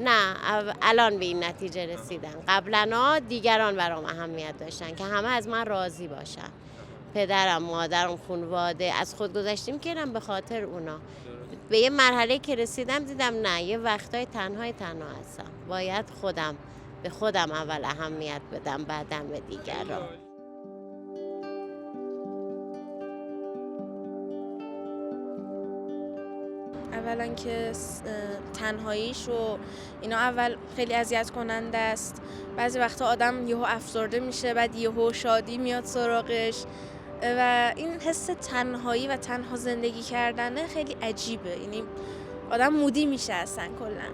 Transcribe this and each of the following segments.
نه الان به این نتیجه رسیدم. قبلا دیگران برام اهمیت داشتن که همه از من راضی باشن، پدرم، مادرم، خانواده، از خود گذشتیم کردم به خاطر اونا. به یه مرحله که رسیدم دیدم نه، یه وقتای تنها هستم، باید به خودم اول اهمیت بدم، بعدم به دیگران. اولا که تنهاییش و اینا اول خیلی اذیت کننده است. بعضی وقتا آدم یهو افسرده میشه، بعد یهو شادی میاد سراغش و این حس تنهایی و تنها زندگی کردنه خیلی عجیبه. یعنی آدم مودی میشه اصلا کلا.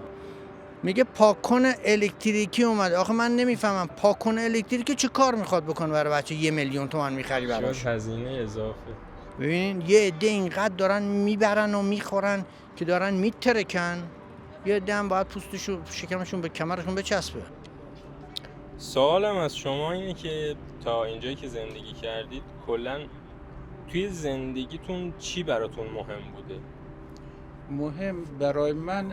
میگه پاکن الکتریکی اومده. آخه من نمیفهمم پاکن الکتریکی چه کار میخواد بکنه برای بچه 1 میلیون تومان میخری براش؟ هزینه اضافه. ببینین یه عده اینقدر دارن میبرن و میخورن که دارن میترکن، یه عده هم باید پوستشو شکمشون به کمرشون بچسبه. سوالم از شما اینه که تا اینجایی که زندگی کردید کلا توی زندگیتون چی براتون مهم بوده؟ مهم برای من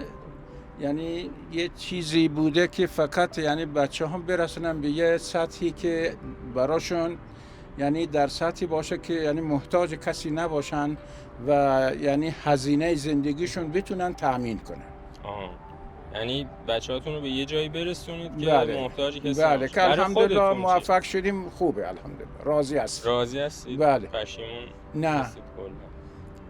یعنی یه چیزی بوده که فقط یعنی بچه هم برسونن به یه سطحی که براشون یعنی در سطحی باشه که یعنی محتاج کسی نباشن و یعنی هزینه زندگیشون بتونن تأمین کنن. یعنی بچه‌هاتون رو به یه جایی برسونید که بله. محتاج کسی بله نباشه. که الحمدلله موفق شدیم. خوبه الحمدلله. راضی هستیم. راضی هستید؟ بله. پشیمون نه. نیستید کلا؟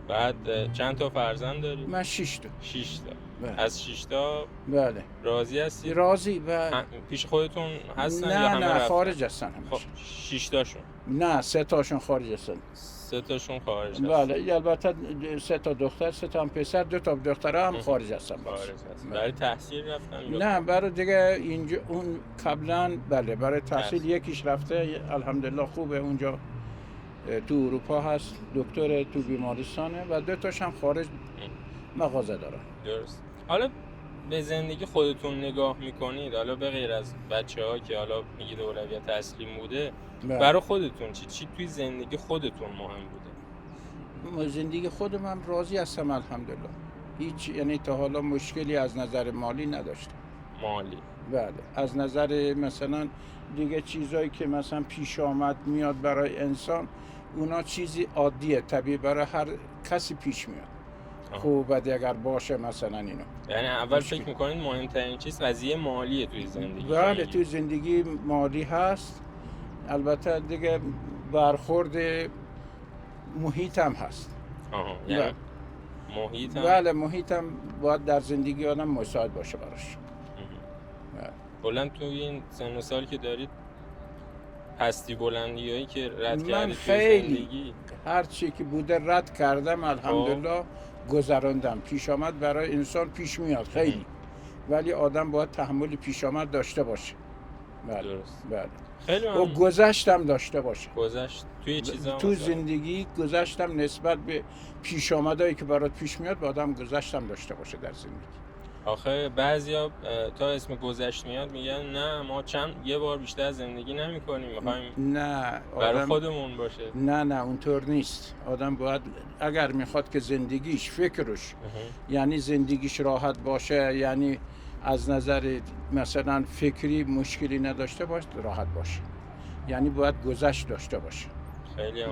بعد چند تا فرزند دارید؟ من 6 تا. 6 تا. بله. از 6 تا بله. راضی هستید؟ راضی. بله. پیش خودتون هستن نه یا همه نه رفتن؟ خارج هستن همه. 6 تاشون؟ نه 3 تاشون خارج هستن. 3 تاشون خارج هستن. بله البته 3 تا دختر، 3 تا هم پسر، 2 تا دخترها هم خارج هستن. خارج هستن. برای تحصیل رفتن؟ نه برای دیگه اینجا اون قبلا بله برای تحصیل یکیش رفته الحمدلله خوبه اونجا تو اروپا هست، دکتر تو بیمارستانه و 2 تاش هم خارج مغازه دارن. درست. حالا به زندگی خودتون نگاه میکنید، حالا به غیر از بچه‌ها که حالا میگید اولویت اصلی بوده، برای خودتون چی توی زندگی خودتون مهم بوده؟ زندگی خودم هم راضی هستم الحمدلله. هیچ یعنی تا حالا مشکلی از نظر مالی نداشتم. مالی؟ بله. از نظر مثلا دیگه چیزایی که مثلا پیش آمد میاد برای انسان، اونا چیزی عادیه، طبیعی برای هر کسی پیش میاد. خوب بد اگر باشه مثلا اینو. یعنی اول فکر میکنید مهمترین چیز قضیه مالیه توی زندگی؟ بله توی زندگی مالی هست، البته دیگه برخورد محیط هم هست. یعنی محیط هم؟ بله محیط هم باید در زندگی آدم مساعد باشه براش. کلا توی این سن و سالی که دارید پستی بلندی هایی که رد کردید من خیلی زندگی؟ هر چی که بوده رد کردم الحمدلله، گذراندم. پیش آمد برای انسان پیش میاد خیلی، ولی آدم باید تحمل پیش آمد داشته باشه. بله. درست. بله. خیلی و گذشتم داشته باشه. گذشت توی چیزا تو زندگی گذشتم نسبت به پیش آمدایی که برات پیش میاد با آدم گذشتم داشته باشه در زندگی. آخه بعضیا تا اسم گذشت میاد میگن نه ما یه بار بیشتر زندگی نمی‌کنیم، می‌خوایم نه برای خودمون باشه. نه اونطور نیست. آدم باید اگر میخواد که زندگیش فکرش یعنی زندگیش راحت باشه، یعنی از نظر مثلا فکری مشکلی نداشته باشه، راحت باشه، یعنی باید گذشت داشته باشه. خیلی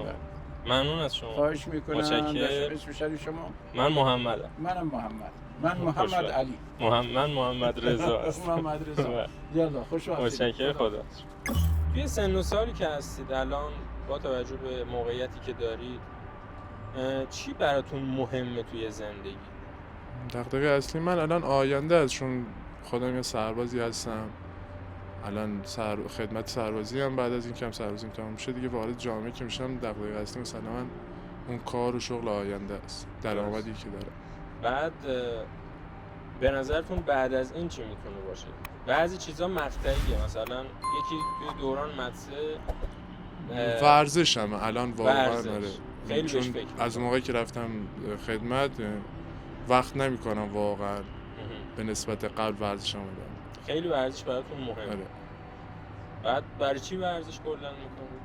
ممنون از شما. خواهش میکنم. متشکرم. اسم شما؟ من محمدم. منم محمد. من محمد علی. من محمد رضا هستم. محمد رضا. یالا خوش اومدید. متشکرم. خدا. توی سن و سالی که هستید الان با توجه به موقعیتی که دارید چی براتون مهمه توی زندگی؟ دغدغه اصلی من الان آینده است، چون خودم یه سربازی هستم. الان خدمت سربازی هم بعد از اینکه سربازیم تمام شه دیگه وارد جامعه که میشم، دغدغه اصلی مثلا من اون کار و شغل آینده است، درآمدی که داره. بعد به نظرتون بعد از این چی میتونه باشه؟ بعضی چیزا مقطعیه، مثلا یکی توی دوران مدرسه ورزشم الان واقعا خیلی چون فکر از موقعی که رفتم خدمت وقت نمی‌کنم واقعا به نسبت قبل ورزشم می‌کنم. خیلی ورزش براتون مهمه. بعد برای چی ورزش کلا می‌کنید؟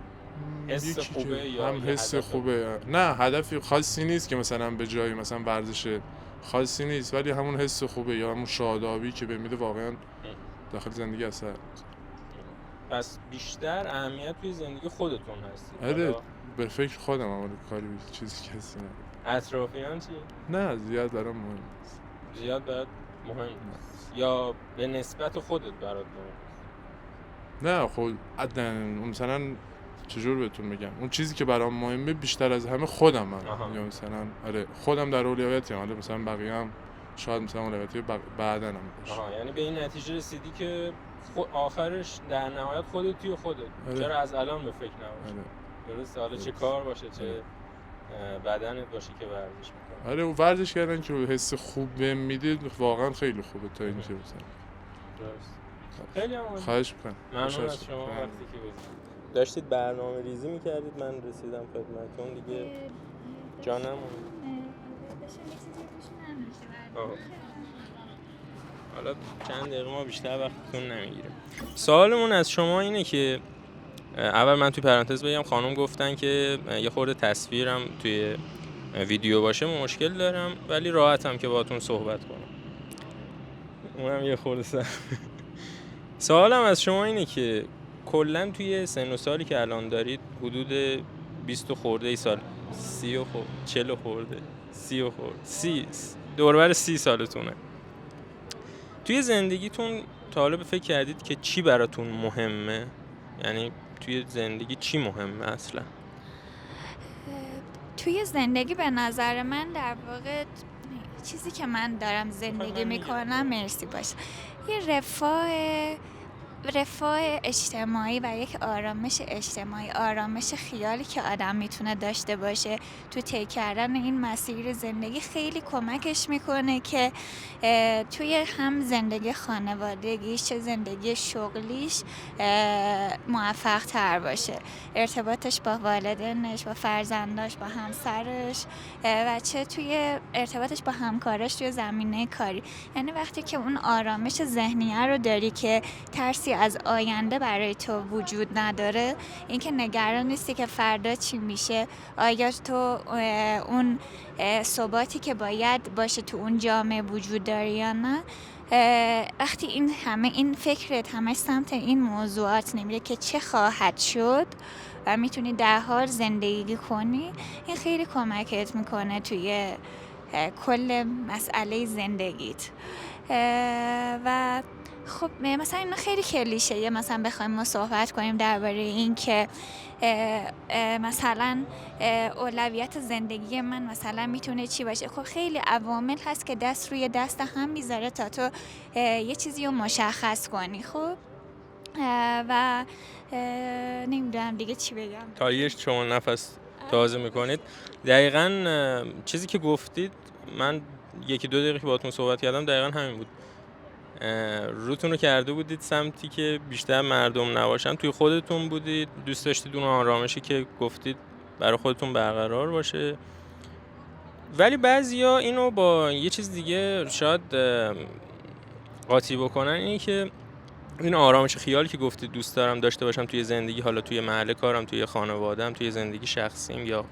حس خوبه یا هم حس خوبه؟ نه هدفی خاصی نیست که مثلا به جایی مثلا ورزش خاصی نیست، ولی همون حس خوبه یا همون شادابی که بمیده واقعا داخل زندگی اثر. پس بیشتر اهمیت توی زندگی خودتون هستی؟ آره به فکر خودم هم کاری چیزی کسی نه. اطرافیان چی؟ نه زیاد برام مهم نیست. زیاد برات مهم نیست یا به نسبت خودت برات مهم؟ نه خب مثلا چجور بهتون بگم، اون چیزی که برام مهمه بیشتر از همه خودمم. یا مثلا آره خودم در اولویتم، حالا مثلا بقیه هم شاید مثلا اولویتی بعدن هم باشه. یعنی به این نتیجه رسیدی که آخرش در نهایت خودت توی خودت. چرا از الان به فکر نباشی؟ درسته، حالا چه کار باشه چه بدنت باشه که ورزش میکنی. آره ورزش کردن که حس خوب بهم میده واقعا خیلی خوبه تا اینکه مثلا. درست. خیلی ممنون. خواهش می‌کنم. ممنون از شما وقتی که داشتید برنامه ریزی میکردید، من رسیدم خدمتتون دیگه. جانم حالا چند دقیقه ما بیشتر وقتتون نمیگیریم. سوالمون از شما اینه که اول من توی پرانتز بگم خانم گفتن که یه خورده تصویرم توی ویدیو باشه مشکل دارم، ولی راحتم که باهاتون صحبت کنم. اونم یه خورده سوالم از شما اینه که کلا توی سن و سالی که الان دارید حدود 20 خورده ای سال، 30 خورده 40 خورده 30 خورده 30 دور و بر 30 سالتونه، توی زندگیتون تا حالا فکر کردید که چی براتون مهمه؟ یعنی توی زندگی چی مهمه اصلا؟ توی زندگی به نظر من در واقع چیزی که من دارم زندگی میکنم مرسی باشه یه رفاه اجتماعی و یک آرامش اجتماعی، آرامش خیالی که آدم میتونه داشته باشه تو طی کردن این مسیر زندگی خیلی کمکش میکنه که توی هم زندگی خانوادگیش چه زندگی شغلیش موفق تر باشه، ارتباطش با والدینش، با فرزنداش، با همسرش و چه توی ارتباطش با همکاراش توی زمینه کاری. یعنی وقتی که اون آرامش ذهنیه رو داری که ترسی از آینده برای تو وجود نداره، اینکه نگران نیستی که فردا چی میشه، آیا تو اون ثباتی که باید باشه تو اون جامعه وجود داره یا نه، وقتی این فکرت همه سمت این موضوعات نمیره که چه خواهد شد و میتونی در حال زندگی کنی، این خیلی کمکت میکنه توی کل مسئله زندگیت. و خب مثلا این خیلی کلیشه، مثلا بخوایم ما صحبت کنیم درباره این که مثلا اولویت زندگی من مثلا میتونه چی باشه، خب خیلی عوامل هست که دست روی دست هم میذاره تا تو یه چیزی رو مشخص کنی. خب و نمیدونم دیگه چی بگم. تا یه شما نفس تازه میکنید، دقیقاً چیزی که گفتید من 1-2 دقیقه که باهاتون صحبت کردم دقیقاً همین بود. روتون رو کرده بودید سمتی که بیشتر مردم نباشن، توی خودتون بودید، دوست داشتید اون آرامشی که گفتید برای خودتون برقرار باشه. ولی بعضیا اینو با یه چیز دیگه شاید قاطی بکنن، اینی که این آرامش خیالی که گفتید دوست دارم داشته باشم توی زندگی، حالا توی محل کارم، توی خانواده‌ام، توی زندگی شخصیم، یا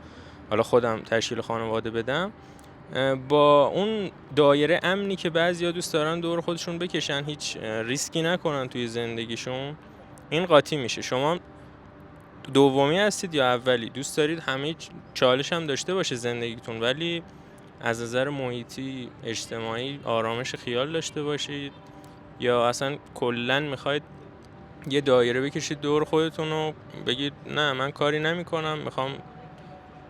حالا خودم تشکیل خانواده بدم، با اون دایره امنی که بعضیا دوست دارن دور خودشون بکشن، هیچ ریسکی نکنن توی زندگیشون، این قاطی میشه. شما دومی هستید یا اولی؟ دوست دارید همه چالش هم داشته باشه زندگیتون، ولی از نظر محیطی اجتماعی آرامش خیال داشته باشید، یا اصلا کلن میخواید یه دایره بکشید دور خودتون و بگید نه من کاری نمی کنم، میخوام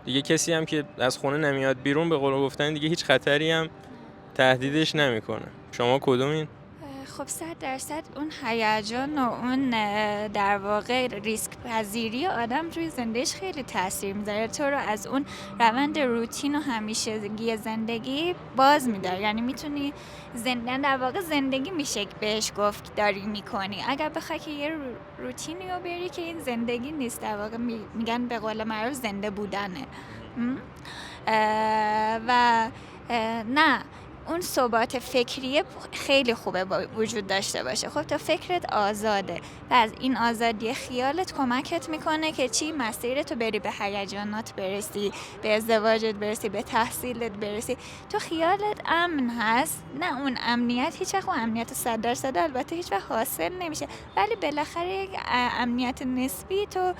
دیگه کسی هم که از خونه نمیاد بیرون به قول گفتن دیگه هیچ خطری هم تهدیدش نمیکنه؟ شما کدومین؟ خب 100% اون هیجان و اون در واقع ریسک پذیری آدم روی زندگیش خیلی تاثیر میذاره، تو رو از اون روند روتین و همیشگی زندگی باز میداره. یعنی میتونی در واقع زندگی میشه بهش گفت داری میکنی. اگر بخوای که یه روتینی رو بری که این زندگی نیست، در واقع میگن به قول معروف زنده بودنه. و نه اون ثبات فکری خیلی خوبه وجود داشته باشه. خب تا فکرت آزاده و از این آزادی خیالت کمکت میکنه که چی؟ مسیرتو بری، به هیجانات برسی، به ازدواجت برسی، به تحصیلت برسی. تو خیالت امن هست، نه اون امنیت هیچ وقت امنیت 100% البته هیچ وقت حاصل نمیشه، ولی بالاخره یک امنیت نسبی تو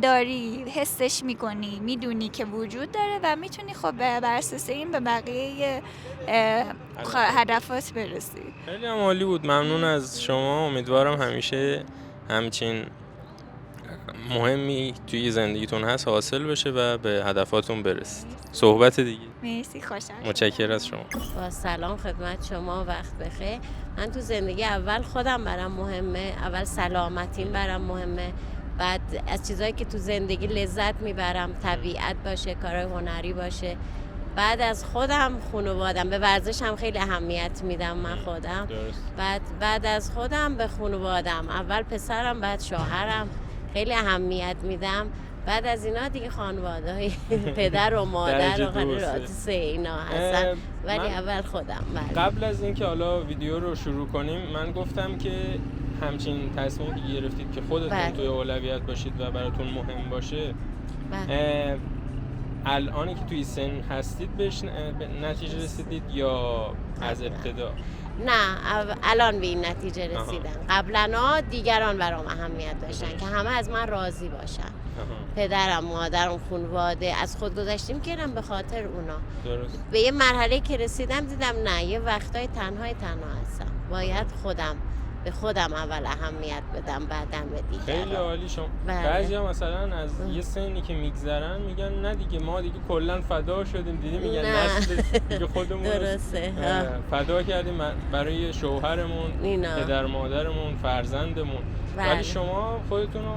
داری، حسش میکنی، میدونی که وجود داره و میتونی خب بر اساس این به بقیه هدفات برسی. خیلی هم عالی بود، ممنون از شما. امیدوارم همیشه همچین مهمی توی زندگیتون هست حاصل بشه و به هدفاتون برسید. صحبت دیگه. مرسی، خوشحال متشکرم از شما. با سلام خدمت شما، وقت بخیر. من تو زندگی اول خودم برام مهمه، اول سلامتیم برام مهمه، بعد از چیزایی که تو زندگی لذت میبرم، طبیعت باشه، کارهای هنری باشه، بعد از خودم خانوادم. به ورزشم خیلی اهمیت میدم من خودم. بعد از خودم به خانوادم، اول پسرم بعد شوهرم خیلی اهمیت میدم، بعد از اینا دیگه خانواده‌های پدر و مادر و خانواده اینا هستن، ولی اول خودم. قبل از اینکه حالا ویدیو رو شروع کنیم من گفتم که همچین تصمیمی که گرفتید که خودتون توی اولویت باشید و براتون مهم باشه، الانی که توی سن هستید بهش نتیجه رسیدید یا از ابتدا؟ نه، الان به این نتیجه رسیدم. قبلا دیگران برام اهمیت داشتن که همه از من راضی باشن. پدرم، مادرم، خانواده، از خود گذشتیم کردم به خاطر اونا. درست. به یه مرحله که رسیدم دیدم نه، یه وقتای تنها هستم، باید به خودم اول اهمیت بدم، بعدم به دیگران. خیلی عالی. شما بعضیا مثلا از یه سنی که میگذرن میگن نه دیگه ما دیگه کلن فدا شدیم، میگن نسل دیگه خودمون درسته فدا کردیم برای شوهرمون، پدر مادرمون، فرزندمون. ولی شما خودتون رو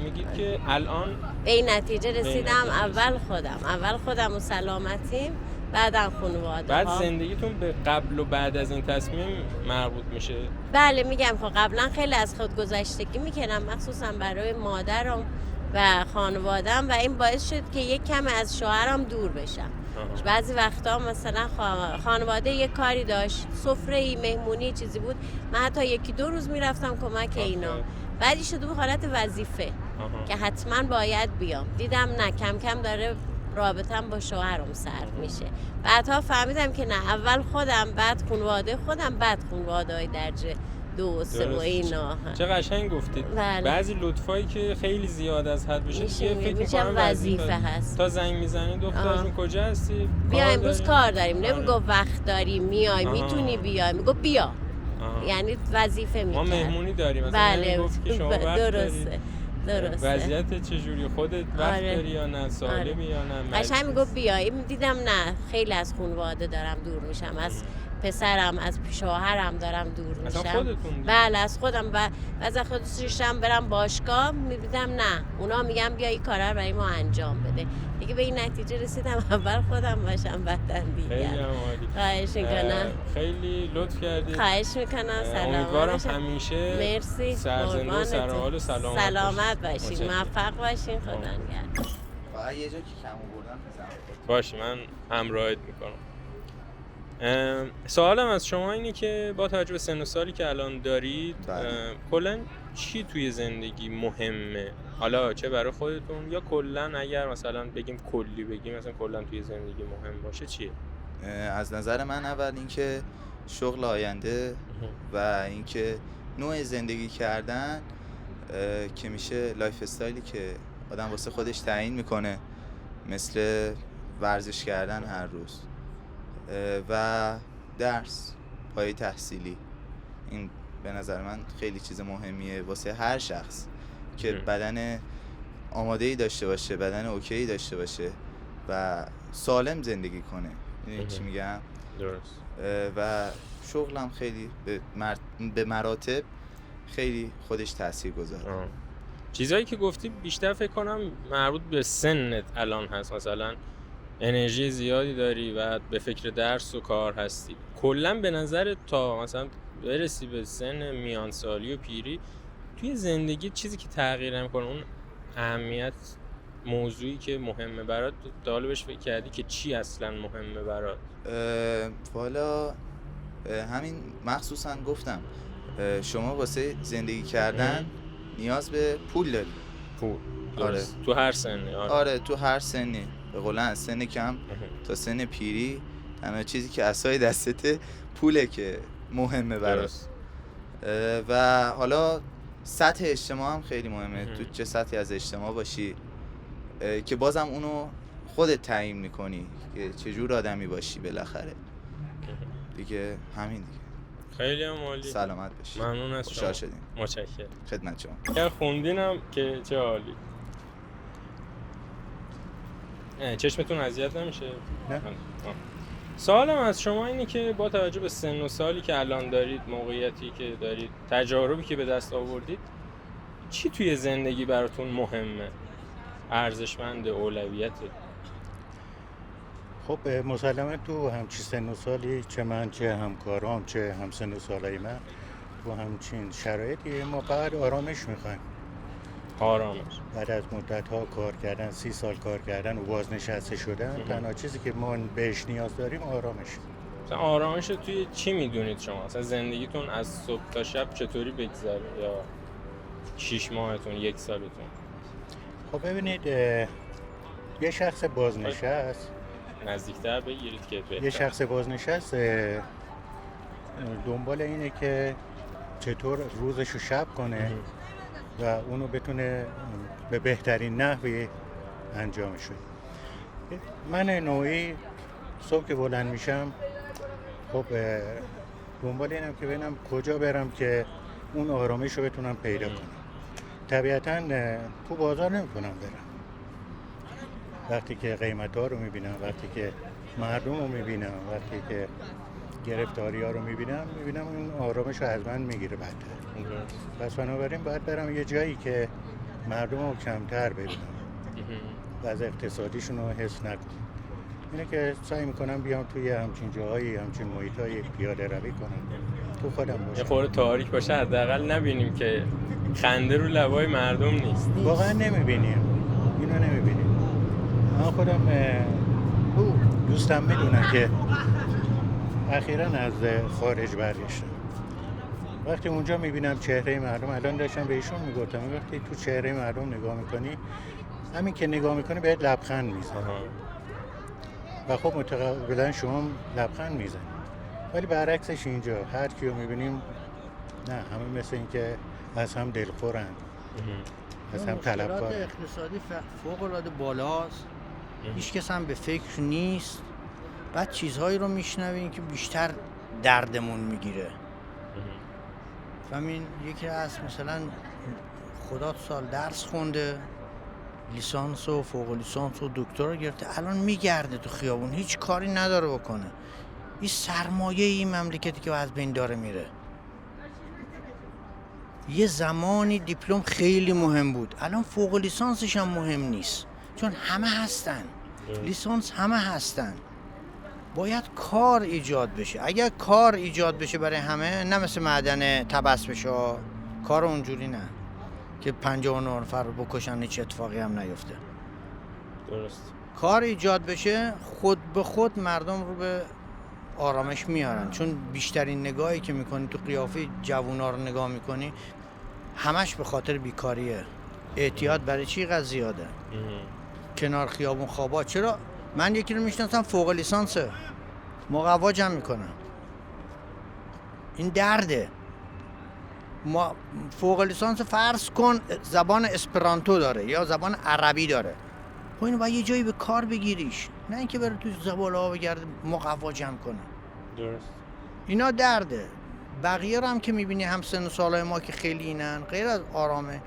میگید که الان به این نتیجه رسیدم اول خودم و سلامتیم، بعدم خانواده. بعد زندگیتون به قبل و بعد از این تصمیم مربوط میشه؟ بله میگم خب قبلا خیلی از خود گذشتگی میکنم، مخصوصا برای مادرم و خانوادم، و این باعث شد که یک کم از شوهرم دور بشم. بعضی وقتا مثلا خانواده یک کاری داشت، سفره‌ای، مهمونی، چیزی بود، من حتی 1-2 روز میرفتم کمک اینا، بعدی شده به حالت وظیفه که حتما باید بیام. دیدم نه، کم کم داره رابطم با شوهرم سرد میشه. بعدها فهمیدم که نه، اول خودم، بعد خانواده خودم، بعد خانواده‌های درجه 2 و 3 و اینا. چه قشنگ گفتید. بعضی لطفایی که خیلی زیاد از حد بشه دیگه فکر می‌کنم وظیفه هست. تا زنگ میزنید دختر جون کجا هستی؟ بیا امروز کار داریم. نمیگو وقت داریم میای، میتونی بیای، میگو بیا. یعنی وظیفه میگه. ما مهمونی داریم مثلا میگفت که شما وقت درسته. وضعیت چجوری؟ خودت وقت داری یا نه؟ سالمی یا نه؟ قشنگ میگو بیای. دیدم نه، خیلی از خانواده دارم دور میشم، از پسرم، از شوهرم دارم دور میشم. از خودتون؟ بله از خودم. و از خودم برم باشگاه میبینم نه، اونا میگن بیا این کارا رو برای ما انجام بده. دیگه به این نتیجه رسیدم اول خودم باشم بعدن دیگه. خیلی عالی. خواهش میکنم. خیلی لطف کردید. خواهش میکنم. سلام. امیدوارم همیشه مرسی. سرزنده و سرحال و سلامت باشین، موفق باشین. خدا نگهدار. فقط یه جا که کم آوردم بزنم. باشه، من همراهت میکنم. سوالم از شما اینه که با توجه به سن و سالی که الان دارید، کلا چی توی زندگی مهمه؟ حالا چه برای خودتون یا کلا اگر مثلا بگیم کلی بگیم، مثلا کلا توی زندگی مهم باشه چیه؟ از نظر من اول اینکه شغل آینده و اینکه نوع زندگی کردن که میشه لایف استایلی که آدم واسه خودش تعیین میکنه، مثل ورزش کردن هر روز و درس، پایه تحصیلی. این به نظر من خیلی چیز مهمیه واسه هر شخص که بدن آماده‌ای داشته باشه، بدن اوکی داشته باشه و سالم زندگی کنه. این چی میگم؟ درست. و شغلم خیلی به مراتب خیلی خودش تاثیر گذاره. چیزایی که گفتی بیشتر فکر کنم مربوط به سنت الان هست، مثلا انرژی زیادی داری و به فکر درس و کار هستی. کلا به نظر تا مثلا برسی به سن میانسالی و پیری توی زندگی چیزی که تغییر نمی‌کنه اون اهمیت موضوعی که مهمه برات تا حالا بهش فکر کردی که چی اصلا مهمه برات؟ والا همین مخصوصا گفتم شما واسه زندگی کردن نیاز به پول داری. پول. آره. تو هر سنی. آره تو هر سنی. به قولن از سن کم تا سن پیری تنها چیزی که عصای دستته پوله که مهمه برات. و حالا سطح اجتماع هم خیلی مهمه. تو چه سطحی از اجتماع باشی که بازم اونو خودت تعیین میکنی که چجور آدمی باشی بالاخره دیگه. همین دیگه. خیلی هم عالی. سلامت باشی. ممنون از شما. خوشحال شدیم. متشکرم. خدمت شما. اگر خوندینم که چه عالی. چشمتون اذیت نمیشه؟ نه. سوالم از شما اینه که با توجه به سن و سالی که الان دارید، موقعیتی که دارید، تجاربی که به دست آوردید، چی توی زندگی براتون مهمه؟ ارزشمند، اولویته؟ خب مسلما تو همچین سن و سالی چه من چه همکارام چه همسن و سالای من تو همچین شرایطی ما فقط آرامش میخوایم. آرامش. بعد از مدت ها کار کردن، 30 سال کار کردن و بازنشسته شدن، تنها چیزی که ما بهش نیاز داریم آرامش. مثلا آرامش رو توی چی میدونید شما؟ مثلا زندگیتون از صبح تا شب چطوری بگذره؟ یا 6 ماهتون، 1 سالتون؟ خب ببینید یه شخص بازنشست، نزدیکتر بگیرید که بهتر. یه شخص بازنشست دنبال اینه که چطور روزشو شب کنه و اونو بتونه به بهترین نحوی انجامش بده. من نوعی صبح که بلند میشم خب دنبال اینم که ببینم کجا برم که اون آرامش رو بتونم پیدا کنم. طبیعتاً تو بازار نمیتونم برم. وقتی که قیمت‌ها رو میبینم، وقتی که مردم رو میبینم، وقتی که گرفتاری ها رو میبینم این آرامش رو از من میگیره بعد. پس بنابراین باید برم یه جایی که مردم رو کمتر ببینم و از اقتصادیشون رو حس نکنم. اینه که سعی میکنم بیام توی همچین جاهایی، همچین محیطایی پیاده روی کنم، تو خودم باشم. یه خورده تاریک باشه حداقل نبینیم که خنده رو لبای مردم نیست. واقعا نمیبینیم، اینو نمیبینیم. من خودم دوستم میدونن که اخیراً از خارج برگشتم. وقتی اونجا میبینم چهره مردم، الان داشتم به ایشون میگفتم وقتی تو چهره مردم نگاه میکنی، همین که نگاه میکنی بهت لبخند میزنه و خب متقابلا شما لبخند میزنی. ولی برعکسش اینجا هر کیو میبینیم نه، همه مثل این که از هم دلخورن، از هم طلبکارن. مشکلات اقتصادی فوق العاده بالاست، هیچ کس هم به فکر نیست. بعد چیزهایی رو میشنویم که بیشتر دردمون میگیره. همین یکی از مثلا خدا سال درس خونده، لیسانس و فوق لیسانس و دکترا گرفته، الان میگرده تو خیابون، هیچ کاری نداره بکنه. این سرمایه این مملکتی که از بین داره میره. یه زمانی دیپلم خیلی مهم بود، الان فوق لیسانسش هم مهم نیست، چون همه هستن، لیسانس همه هستن. باید کار ایجاد بشه. اگر کار ایجاد بشه برای همه، نه مثل معدن تبس بشه، کار اونجوری نه که 59 نفر رو بکشن هیچ اتفاقی هم نیفته. درست. کار ایجاد بشه، خود به خود مردم رو به آرامش میارن. چون بیشترین نگاهی که میکنی تو قیافه جوونا رو نگاه میکنی، همش به خاطر بیکاریه. اعتیاد برای چی قضیه زیاده؟ کنار خیابون خوابا. چرا؟ من یکی رو میشناسم فوق لیسانسه، مقوا جمع میکنم. این درده. ما فوق لیسانس فرض کن زبان اسپرانتو داره یا زبان عربی داره، خب اینو باید یه جایی به کار بگیریش، نه اینکه بره توی زباله ها بگرده مقوا جمع کنه. درست. اینا درده. بقیه رو هم که میبینی هم سن و سالای ما که خیلی اینن، غیر از آرامه،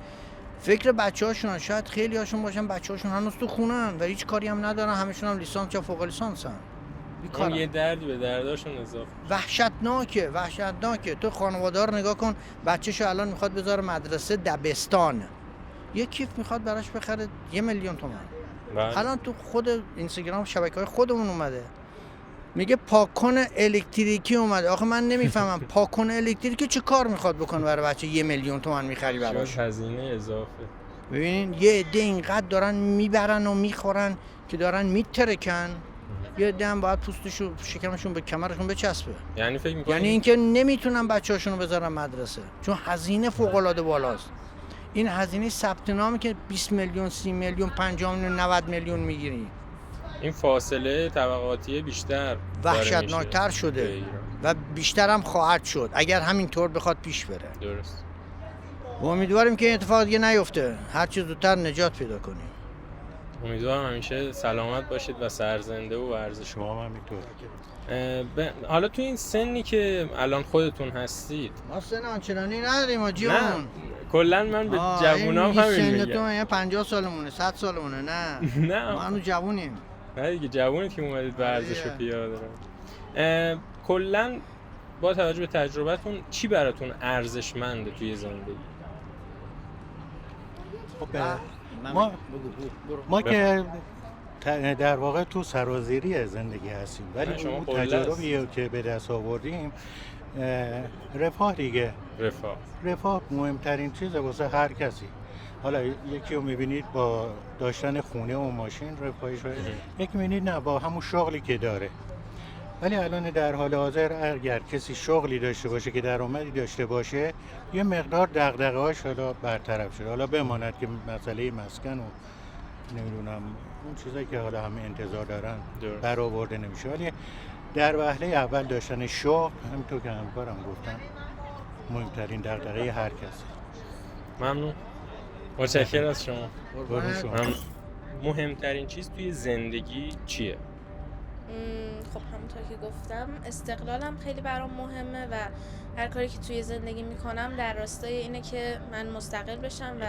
فکر بچه هاشون، شاید خیلی هاشون باشن بچه هاشون هنوز تو خونن و هیچ کاری هم ندارن، همشون هم لیسانس یا فوق لیسانس هم. اون یه دردی به درداشون اضافه. وحشتناکه. تو خانواده رو نگاه کن، بچه‌شو الان میخواد بذاره مدرسه دبستان، یه کیف میخواد براش بخره 1,000,000 تومان. الان تو خود اینستاگرام شبکه‌های خودمون اومده میگه پاکن الکتریکی اومده. آخه من نمیفهمم پاکن الکتریکی چه کار میخواد بکنه برای بچه 1,000,000 تومان میخری براش؟ هزینه اضافه. ببینین یه عده اینقدر دارن میبرن و میخورن که دارن میترکن، یه عده هم باید پوستشو شکمشون به کمرشون بچسبه. یعنی فکر می‌کنی یعنی اینکه نمیتونن بچه‌هاشونو بذارن مدرسه چون هزینه فوق‌العاده بالاست. این هزینه ثبت نامی که 20 میلیون 30 میلیون 50 میلیون 90 میلیون میگیری، این فاصله طبقاتی بیشتر وحشتناکتر شده و بیشتر هم خواهد شد اگر همینطور بخواد پیش بره. درست. و امیدواریم که این اتفاق دیگه نیفته، هر چه زودتر نجات پیدا کنیم. امیدوارم همیشه سلامت باشید و سرزنده و ورزش. شما هم همینطور. حالا تو این سنی که الان خودتون هستید، ما سن آنچنانی نداریم نه جون. کلا من به جوونام همین میگم. سن تو یعنی 50 سالمونه 100 سالمونه نه. نه ما هنوز جوونیم. نه دیگه جوونید که اومدید ورزش رو پیاده رو. کلا با توجه به تجربتون چی براتون ارزشمنده توی زندگی؟ خب ما که در واقع تو سرازیری زندگی هستیم، ولی اون تجربی که به دست آوردیم رفاه دیگه. رفاه مهمترین چیزه واسه هر کسی. حالا یکی رو میبینید با داشتن خونه و ماشین رفاهی شده، یکی میبینید نه با همون شغلی که داره. ولی الان در حال حاضر اگر کسی شغلی داشته باشه که درآمدی داشته باشه، یه مقدار دغدغه‌هاش حالا برطرف شده. حالا بماند که مسئله مسکن و نمیدونم اون چیزایی که حالا همه انتظار دارن برآورده نمیشه، ولی در وهله اول داشتن شغل، همینطور که همکارم گفتن، مهمترین دغدغه هر کسی. ممنون. متشکرم از شما. مهمترین چیز توی زندگی چیه؟ خب همونطور که گفتم استقلالم خیلی برام مهمه و هر کاری که توی زندگی میکنم در راستای اینه که من مستقل بشم و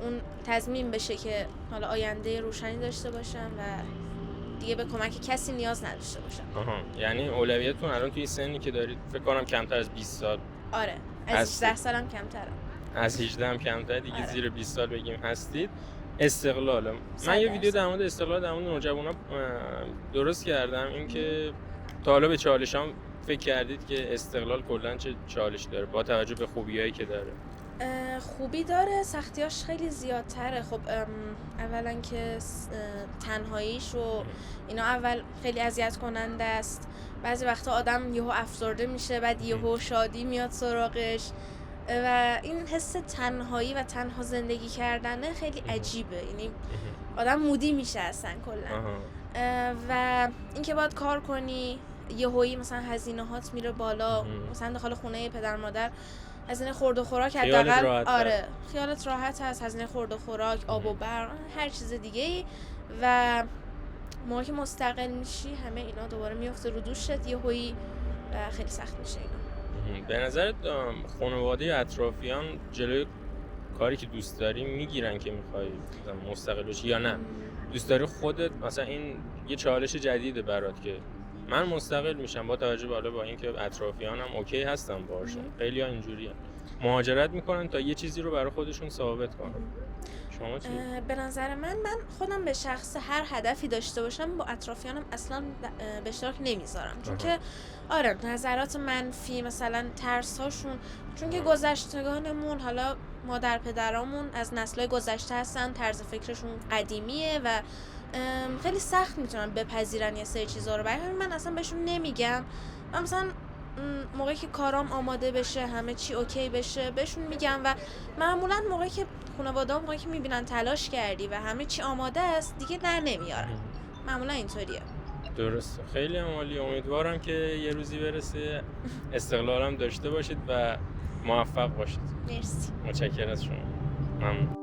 اون تضمین بشه که حالا آینده روشنی داشته باشم و دیگه به کمک کسی نیاز نداشته باشم. یعنی اولویتتون الان توی سنی که دارید فکر کنم کمتر از 20 سال. آره از 18 سالم کمترم. از 18 هم کمتر دیگه. آره. زیر 20 سال بگیم هستید. استقلال. من یه ویدیو در مورد استقلال در مورد نوجوانا درست کردم، این که تا حالا به چالشام فکر کردید که استقلال کلا چه چالش داره با توجه به خوبیایی که داره؟ خوبی داره، سختیاش خیلی زیادتره. خب اولا که تنهاییش و اینا اول خیلی اذیت کننده است. بعضی وقتا آدم یهو افسرده میشه، بعد یهو شادی میاد سراغش و این حس تنهایی و تنها زندگی کردنه خیلی عجیبه. یعنی آدم مودی میشه اصلا کلا. و اینکه باید کار کنی، یهویی مثلا هزینه هات میره بالا، مثلا داخل خونه پدر مادر هزینه خورد و خوراک حداقل آره خیالت راحت هست، هزینه خورد و خوراک، آب و برق، هر چیز دیگه ای. و موقعی که مستقل میشی همه اینا دوباره میفته رو دوشت یهویی و خیلی سخت میشه اینا. به نظرت خانواده اطرافیان جلوی کاری که دوست داری میگیرن که میخوای مستقل بشی یا نه؟ دوست داری خودت مثلا این یه چالش جدیده برات که من مستقل میشم با توجه با اینکه اطرافیانم اوکی هستن باشن. خیلی‌ها اینجوریه مهاجرت میکنن تا یه چیزی رو برای خودشون ثابت کنن. شما چی؟ به نظر من خودم به شخص هر هدفی داشته باشم با اطرافیانم اصلا به اشتراک نمیذارم، چون که آره نظرات منفی مثلا ترس هاشون، چون که گذشتگانمون حالا مادر پدرامون از نسل‌های گذشته هستن، طرز فکرشون قدیمیه و خیلی سخت میتونن بپذیرن یه سری چیزا رو. برای من اصلا بهشون نمیگم. من مثلا موقعی که کارام آماده بشه، همه چی اوکی بشه، بهشون میگم و معمولا موقعی که خانواده‌ها موقعی که میبینن تلاش کردی و همه چی آماده است دیگه در نمیارن. معمولا اینطوریه. درسته. خیلی عالی. امیدوارم که یه روزی برسه استقلالم داشته باشید و موفق باشید. مرسی. متشکرم از شما. ممنون.